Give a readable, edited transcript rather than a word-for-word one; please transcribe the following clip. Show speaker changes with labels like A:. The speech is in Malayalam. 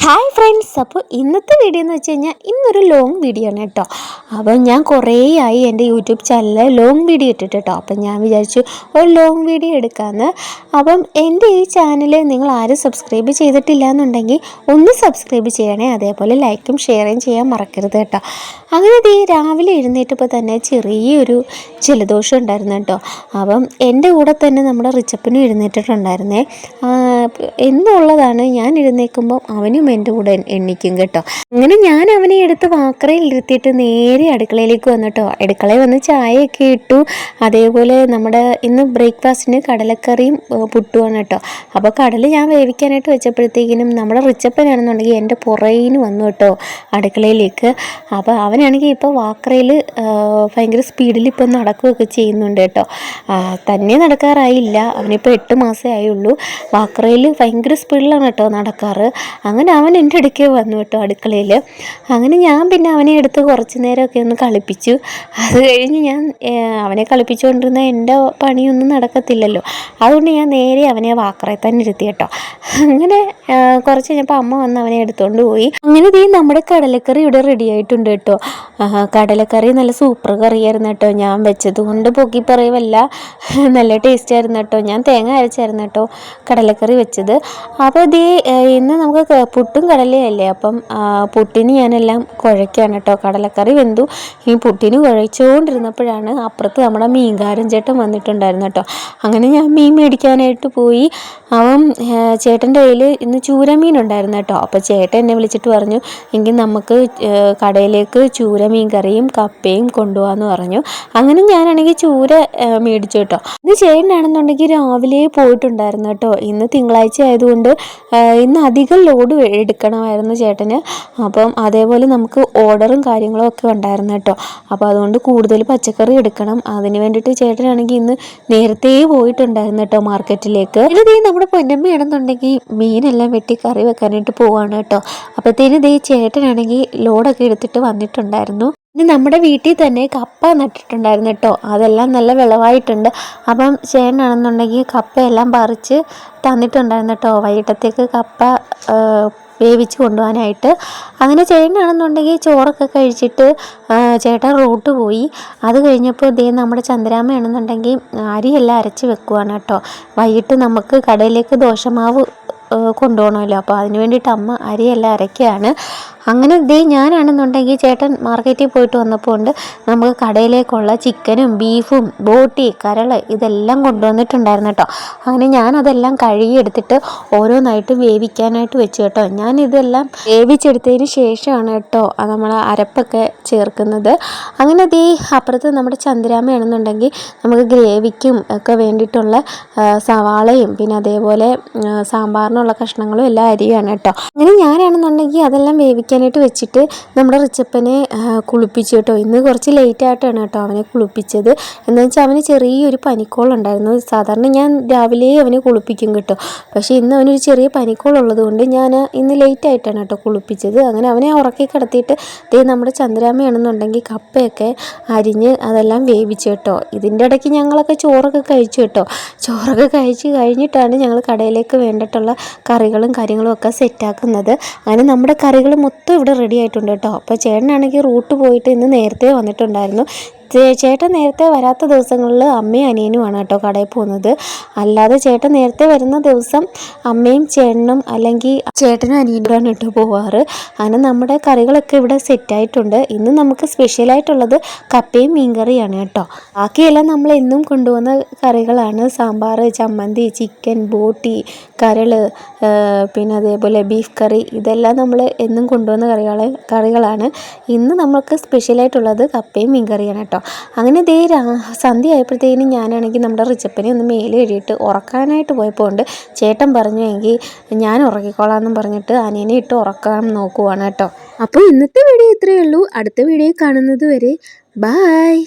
A: ഹായ് ഫ്രണ്ട്സ്, അപ്പോൾ ഇന്നത്തെ വീഡിയോ എന്ന് വെച്ച് കഴിഞ്ഞാൽ ഇന്നൊരു ലോങ് വീഡിയോ ആണ് കേട്ടോ. അപ്പം ഞാൻ കുറേ ആയി എൻ്റെ യൂട്യൂബ് ചാനലിൽ ലോങ് വീഡിയോ ഇട്ടിട്ട് കേട്ടോ. അപ്പം ഞാൻ വിചാരിച്ചു ഒരു ലോങ് വീഡിയോ എടുക്കാമെന്ന്. അപ്പം എൻ്റെ ഈ ചാനൽ നിങ്ങൾ ആരും സബ്സ്ക്രൈബ് ചെയ്തിട്ടില്ല എന്നുണ്ടെങ്കിൽ ഒന്ന് സബ്സ്ക്രൈബ് ചെയ്യണേ, അതേപോലെ ലൈക്കും ഷെയറും ചെയ്യാൻ മറക്കരുത് കേട്ടോ. അങ്ങനെ ഈ രാവിലെ എഴുന്നേറ്റപ്പോൾ തന്നെ ചെറിയൊരു ജലദോഷം ഉണ്ടായിരുന്നു കേട്ടോ. അപ്പം എൻ്റെ കൂടെ തന്നെ നമ്മുടെ റിച്ചപ്പനും എഴുന്നേറ്റിട്ടുണ്ടായിരുന്നേ. എന്നുള്ളതാണ്, ഞാൻ എഴുന്നേൽക്കുമ്പോൾ അവനും എൻ്റെ കൂടെ എണ്ണിക്കും കേട്ടോ. അങ്ങനെ ഞാൻ അവനെ എടുത്ത് വാക്കറയിൽ ഇരുത്തിയിട്ട് നേരെ അടുക്കളയിലേക്ക് വന്നു കേട്ടോ. അടുക്കളയിൽ വന്ന് ചായയൊക്കെ ഇട്ടു. അതേപോലെ നമ്മുടെ ഇന്ന് ബ്രേക്ക്ഫാസ്റ്റിന് കടലക്കറിയും പുട്ടുമാണ് കേട്ടോ. അപ്പോൾ കടൽ ഞാൻ വേവിക്കാനായിട്ട് വെച്ചപ്പോഴത്തേക്കിനും നമ്മുടെ റിച്ചപ്പനാണെന്നുണ്ടെങ്കിൽ എൻ്റെ പുറകിന് വന്നു കേട്ടോ അടുക്കളയിലേക്ക്. അപ്പോൾ അവനാണെങ്കിൽ ഇപ്പോൾ വാക്കറയിൽ ഭയങ്കര സ്പീഡിൽ ഇപ്പോൾ നടക്കുകയൊക്കെ ചെയ്യുന്നുണ്ട് കേട്ടോ. തന്നെ നടക്കാറായില്ല, അവനിപ്പോൾ 8 മാസമേ ആയുള്ളൂ. വാക്കറയിൽ ഭയങ്കര സ്പീഡിലാണ് കേട്ടോ നടക്കാറ്. അങ്ങനെ അവൻ എൻ്റെ അടുക്കൽ വന്നു കേട്ടോ അടുക്കളയിൽ. അങ്ങനെ ഞാൻ പിന്നെ അവനെ എടുത്ത് കുറച്ച് നേരമൊക്കെ ഒന്ന് കളിപ്പിച്ചു. അത് കഴിഞ്ഞ് ഞാൻ അവനെ കളിപ്പിച്ചുകൊണ്ടിരുന്ന എൻ്റെ പണിയൊന്നും നടക്കത്തില്ലല്ലോ. അതുകൊണ്ട് ഞാൻ നേരെ അവനെ വാക്കറയിൽ തന്നെ ഇരുത്തി കേട്ടോ. അങ്ങനെ കുറച്ച് കഴിഞ്ഞപ്പോൾ അമ്മ വന്ന് അവനെ എടുത്തുകൊണ്ട് പോയി. അങ്ങനെ നമ്മുടെ കടലക്കറി ഇവിടെ റെഡി ആയിട്ടുണ്ട് കേട്ടോ. കടലക്കറി നല്ല സൂപ്പർ കറിയായിരുന്നു കേട്ടോ. ഞാൻ വെച്ചത് കൊണ്ട് പൊക്കി പറയുമല്ല, നല്ല ടേസ്റ്റ് ആയിരുന്നു കേട്ടോ. ഞാൻ തേങ്ങ അരച്ചായിരുന്നു കേട്ടോ കടലക്കറി വെച്ചത്. അപ്പോൾ ഇന്ന് നമുക്ക് പുട്ടും കടലയല്ലേ, അപ്പം പുട്ടിന് ഞാനെല്ലാം കുഴയ്ക്കാണ് കേട്ടോ. കടലക്കറി വെന്തു. ഈ പുട്ടിന് കുഴച്ചുകൊണ്ടിരുന്നപ്പോഴാണ് അപ്പുറത്ത് നമ്മുടെ മീൻകാരൻ ചേട്ടൻ വന്നിട്ടുണ്ടായിരുന്നു കേട്ടോ. അങ്ങനെ ഞാൻ മീൻ മേടിക്കാനായിട്ട് പോയി. അവൻ ചേട്ടൻ്റെ കയ്യിൽ ഇന്ന് ചൂരമീൻ ഉണ്ടായിരുന്നു കേട്ടോ. അപ്പോൾ ചേട്ടൻ എന്നെ വിളിച്ചിട്ട് പറഞ്ഞു, എങ്കിൽ നമുക്ക് കടയിലേക്ക് ചൂരമീൻ കറിയും കപ്പയും കൊണ്ടുപോകാമെന്ന് പറഞ്ഞു. അങ്ങനെ ഞാനാണെങ്കിൽ ചൂര മേടിച്ചു കേട്ടോ. ഇന്ന് ചേട്ടനാണെന്നുണ്ടെങ്കിൽ രാവിലെ പോയിട്ടുണ്ടായിരുന്നു കേട്ടോ. ഇന്ന് തിങ്കളാഴ്ച ആയതുകൊണ്ട് ഇന്ന് അധികം ലോഡ് എടുക്കണമായിരുന്നു ചേട്ടന്. അപ്പം അതേപോലെ നമുക്ക് ഓർഡറും കാര്യങ്ങളും ഒക്കെ ഉണ്ടായിരുന്നു കേട്ടോ. അപ്പോൾ അതുകൊണ്ട് കൂടുതൽ പച്ചക്കറി എടുക്കണം. അതിന് വേണ്ടിയിട്ട് ചേട്ടനാണെങ്കിൽ ഇന്ന് നേരത്തെ പോയിട്ടുണ്ടായിരുന്നു കേട്ടോ മാർക്കറ്റിലേക്ക്. ഇത് നമ്മുടെ പൊന്നമ്മയാണെന്നുണ്ടെങ്കിൽ മീനെല്ലാം വെട്ടി കറി വെക്കാനായിട്ട് പോവാണ് കേട്ടോ. അപ്പോഴത്തേനും ചേട്ടനാണെങ്കിൽ ലോഡൊക്കെ എടുത്തിട്ട് വന്നിട്ടുണ്ടായിരുന്നു. ഇനി നമ്മുടെ വീട്ടിൽ തന്നെ കപ്പ നട്ടിട്ടുണ്ടായിരുന്നു കേട്ടോ. അതെല്ലാം നല്ല വിളവായിട്ടുണ്ട്. അപ്പം ചേട്ടനാണെന്നുണ്ടെങ്കിൽ കപ്പയെല്ലാം പറിച്ച് തന്നിട്ടുണ്ടായിരുന്നു കേട്ടോ വൈകിട്ടത്തേക്ക് കപ്പ വേവിച്ച് കൊണ്ടുപോകാനായിട്ട്. അങ്ങനെ ചേട്ടനാണെന്നുണ്ടെങ്കിൽ ചോറൊക്കെ കഴിച്ചിട്ട് ചേട്ടൻ റൂട്ട് പോയി. അത് കഴിഞ്ഞപ്പോൾ നമ്മുടെ ചന്ദ്രാമ്മയാണെന്നുണ്ടെങ്കിൽ അരിയെല്ലാം അരച്ച് വെക്കുവാണ് കേട്ടോ. വൈകിട്ട് നമുക്ക് കടയിലേക്ക് ദോശമാവ് കൊണ്ടുപോകണമല്ലോ. അപ്പോൾ അതിന് വേണ്ടിയിട്ട് അമ്മ അരിയെല്ലാം അരയ്ക്കുകയാണ്. അങ്ങനെ ഞാനാണെന്നുണ്ടെങ്കിൽ ചേട്ടൻ മാർക്കറ്റിൽ പോയിട്ട് വന്നപ്പോൾ ഉണ്ട് നമുക്ക് കടയിലേക്കുള്ള ചിക്കനും ബീഫും ബോട്ടി കരള് ഇതെല്ലാം കൊണ്ടുവന്നിട്ടുണ്ടായിരുന്നു കേട്ടോ. അങ്ങനെ ഞാനതെല്ലാം കഴുകിയെടുത്തിട്ട് ഓരോന്നായിട്ട് വേവിക്കാനായിട്ട് വെച്ചു കേട്ടോ. ഞാനിതെല്ലാം വേവിച്ചെടുത്തതിന് ശേഷമാണ് കേട്ടോ നമ്മൾ അരപ്പൊക്കെ ചേർക്കുന്നത്. അങ്ങനെ അപ്പുറത്ത് നമ്മുടെ ചന്ദ്രാമ്മയാണെന്നുണ്ടെങ്കിൽ നമുക്ക് ഗ്രേവിക്കും ഒക്കെ വേണ്ടിയിട്ടുള്ള സവാളയും പിന്നെ അതേപോലെ സാമ്പാറിനുള്ള കഷ്ണങ്ങളും എല്ലാം അരിയാണ് കേട്ടോ. അങ്ങനെ ഞാനാണെന്നുണ്ടെങ്കിൽ അതെല്ലാം വേവിക്കാനായിട്ട് വെച്ചിട്ട് നമ്മുടെ റിച്ചപ്പനെ കുളിപ്പിച്ചു കേട്ടോ. ഇന്ന് കുറച്ച് ലേറ്റായിട്ടാണ് കേട്ടോ അവനെ കുളിപ്പിച്ചത്. എന്താ വെച്ചാൽ അവന് ചെറിയൊരു പനിക്കോളുണ്ടായിരുന്നു. സാധാരണ ഞാൻ രാവിലെ അവനെ കുളിപ്പിക്കും കേട്ടോ. പക്ഷേ ഇന്ന് അവനൊരു ചെറിയ പനിക്കോളുള്ളത് കൊണ്ട് ഞാൻ ഇന്ന് ലേറ്റായിട്ടാണ് കേട്ടോ കുളിപ്പിച്ചത്. അങ്ങനെ അവനെ ഉറക്കി കിടത്തിയിട്ട് നമ്മുടെ ചന്ദ്രാമ്മയാണെന്നുണ്ടെങ്കിൽ കപ്പയൊക്കെ അരിഞ്ഞ് അതെല്ലാം വേവിച്ചു കേട്ടോ. ഇതിൻ്റെ ഇടയ്ക്ക് ഞങ്ങളൊക്കെ ചോറൊക്കെ കഴിച്ചു കേട്ടോ. ചോറൊക്കെ കഴിച്ച് കഴിഞ്ഞിട്ടാണ് ഞങ്ങൾ കടയിലേക്ക് വേണ്ടിയിട്ടുള്ള കറികളും കാര്യങ്ങളും ഒക്കെ സെറ്റാക്കുന്നത്. അങ്ങനെ നമ്മുടെ കറികൾ മൊത്തം ഇവിടെ റെഡി ആയിട്ടുണ്ട് കേട്ടോ. അപ്പോൾ ചേട്ടനാണെങ്കിൽ റൂട്ട് പോയിട്ട് ഇന്ന് നേരത്തെ വന്നിട്ടുണ്ടായിരുന്നു. ചേട്ടൻ നേരത്തെ വരാത്ത ദിവസങ്ങളിൽ അമ്മയും അനിയനുമാണ് കേട്ടോ കടയിൽ പോകുന്നത്. അല്ലാതെ ചേട്ടൻ നേരത്തെ വരുന്ന ദിവസം അമ്മയും ചേട്ടനും അല്ലെങ്കിൽ ചേട്ടനും അനിയനുമാണ് കേട്ടോ പോവാറ്. അങ്ങനെ നമ്മുടെ കറികളൊക്കെ ഇവിടെ സെറ്റായിട്ടുണ്ട്. ഇന്ന് നമുക്ക് സ്പെഷ്യലായിട്ടുള്ളത് കപ്പയും മീൻകറിയാണ് കേട്ടോ. ബാക്കിയെല്ലാം നമ്മൾ എന്നും കൊണ്ടുപോകുന്ന കറികളാണ്. സാമ്പാർ, ചമ്മന്തി, ചിക്കൻ, ബോട്ടി, കരള്, പിന്നെ അതേപോലെ ബീഫ് കറി, ഇതെല്ലാം നമ്മൾ എന്നും കൊണ്ടുപോകുന്ന കറികളാണ്. ഇന്ന് നമുക്ക് സ്പെഷ്യലായിട്ടുള്ളത് കപ്പയും മീൻകറിയാണ് കേട്ടോ. അങ്ങനെ സന്ധ്യ ആയപ്പോഴത്തേനും ഞാനാണെങ്കിൽ നമ്മുടെ റിച്ചപ്പനെ ഒന്ന് മേലെ എഴുതിയിട്ട് ഉറക്കാനായിട്ട് പോയപ്പോൾ ഉണ്ട് ചേട്ടൻ പറഞ്ഞു എങ്കിൽ ഞാൻ ഉറക്കിക്കോളാമെന്നും പറഞ്ഞിട്ട് അനിയനെ ഇട്ട് ഉറക്കാൻ നോക്കുവാണ് കേട്ടോ. അപ്പോൾ ഇന്നത്തെ വീഡിയോ ഇത്രയേ ഉള്ളൂ. അടുത്ത വീഡിയോ കാണുന്നത് വരെ ബായ്.